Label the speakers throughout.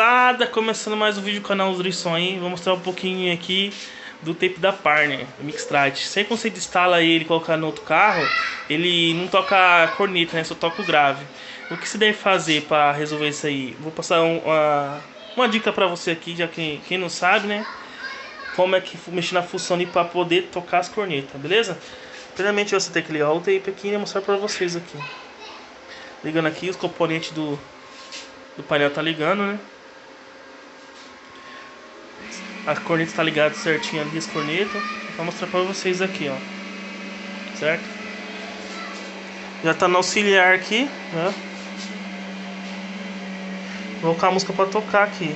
Speaker 1: Moçada, começando mais um vídeo do canal Usrisson aí. Vou mostrar um pouquinho aqui do tape da Parner, do Mixtrite. Sempre que você instala ele e colocar no outro carro, ele não toca corneta, né? Só toca o grave. O que você deve fazer para resolver isso aí? Vou passar uma dica para você aqui, já que quem não sabe, né? Como é que mexer na função ali para poder tocar as cornetas, beleza? Primeiramente você tem que ligar o tape aqui e mostrar para vocês aqui. Ligando aqui, os componentes do painel tá ligando, né? A corneta tá ligada certinho ali, as cornetas. Vou mostrar pra vocês aqui, ó. Certo? Já tá no auxiliar aqui, né? Vou colocar a música pra tocar aqui.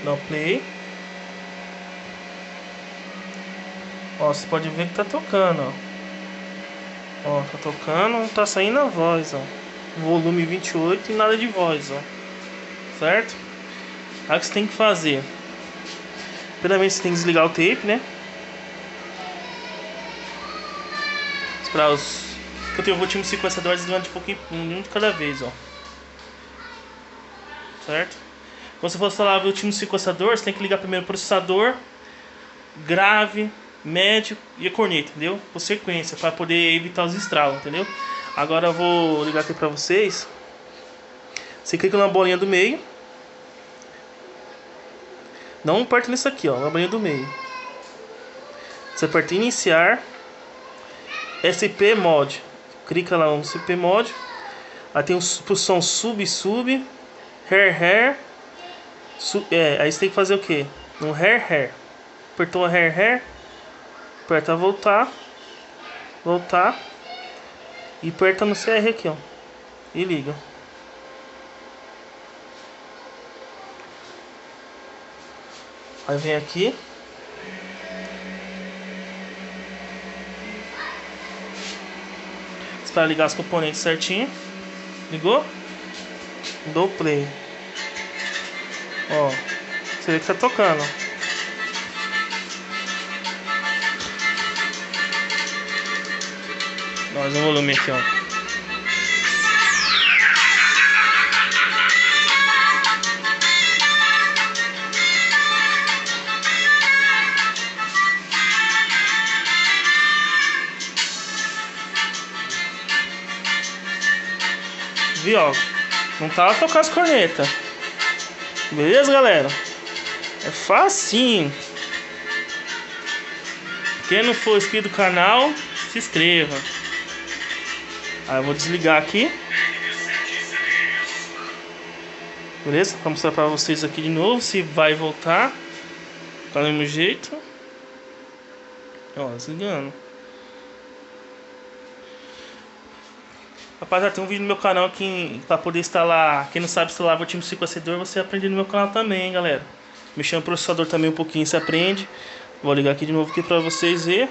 Speaker 1: Dá o play. Ó, você pode ver que tá tocando, ó. Ó, tá tocando, não tá saindo a voz, ó. Volume 28 e nada de voz, ó. Certo? Aí o que você tem que fazer? Primeiramente você tem que desligar o tape, né? Esperar os... Eu tenho o último sequenciador desligando de pouquinho, um de cada vez, ó. Certo? Quando você for instalar o último sequenciador, você tem que ligar primeiro o processador, grave, médio e a corneta, entendeu? Por sequência, para poder evitar os estralos, entendeu? Agora eu vou ligar aqui para vocês. Você clica na bolinha do meio. Não aperta nisso aqui, ó, na bolinha do meio. Você aperta iniciar. SP Mod. Clica lá no SP Mod. Aí tem o som sub. Hair. Aí você tem que fazer o que? No hair. Apertou a hair. Aperta voltar. E aperta no CR aqui, ó. E liga. Aí vem aqui. Espera ligar os componentes certinho. Ligou? Dou play. Ó. Você vê que tá tocando. Mais um volume aqui, ó. Viu, ó? Não tava tocando as cornetas. Beleza, galera? É facinho. Quem não for inscrito no canal, se inscreva. Aí eu vou desligar aqui. Beleza? Vou mostrar pra vocês aqui de novo se vai voltar. Tá do mesmo jeito. Ó, desligando. Rapaziada, tem um vídeo no meu canal aqui pra poder instalar. Quem não sabe instalar o último sequenciador, você aprende no meu canal também, hein, galera. Mexer no processador também um pouquinho, você aprende. Vou ligar aqui de novo aqui pra vocês verem.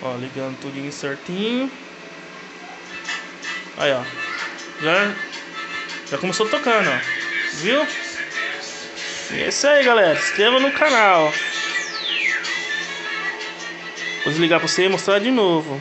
Speaker 1: Ó, ligando tudinho certinho. Aí, ó. Já começou tocando, ó. Viu? E é isso aí, galera. Se inscreva no canal. Vou desligar pra você e mostrar de novo.